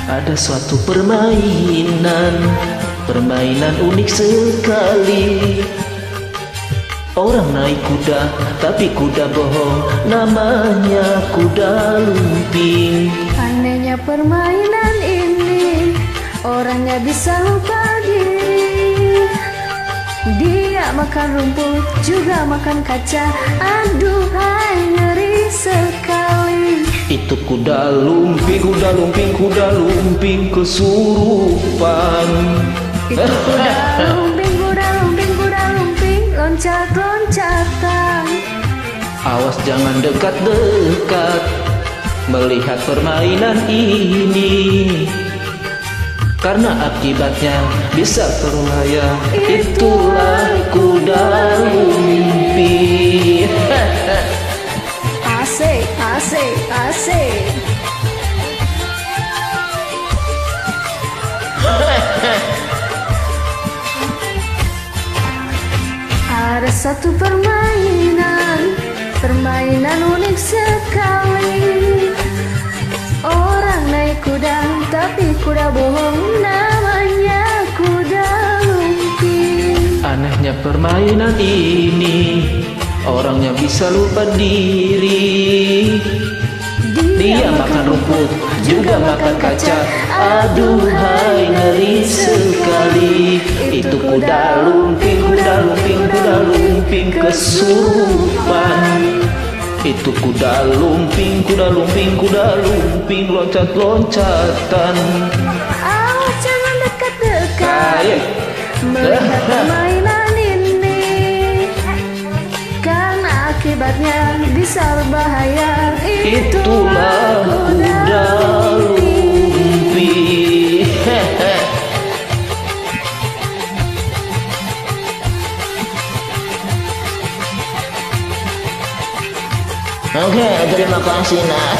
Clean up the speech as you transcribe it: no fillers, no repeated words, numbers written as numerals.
Ada suatu permainan unik sekali. Orang naik kuda, tapi kuda bohong, namanya kuda lumping. Anehnya permainan ini, orangnya bisa lupa diri. Dia makan rumput, juga makan kaca. Aduhai, ngeri sekali. Itu kuda lumping, kuda lumping, kuda lumping kesurupan. Itu kuda lumping, kuda lumping, kuda lumping loncat-loncatan. Awas jangan dekat-dekat melihat permainan ini, karena akibatnya bisa berbahaya. Itulah kuda lumping. Asik, asik, asik. Ada satu permainan unik sekali. Orang naik kuda, tapi kuda bohong, namanya kuda lumping. Anehnya permainan ini, orangnya bisa lupa diri. Dia makan rumput, juga makan kaca. Aduhai, ngeri sekali. Itu kuda lumping, kuda lumping, kuda lumping kesurupan. Itu kuda lumping, kuda lumping, kuda lumping loncat-loncatan. Awas jangan dekat-dekat melihat permainan ini, karena akibatnya bisa berbahaya. Itulah kuda lumping. Oke, terima kasih, nah.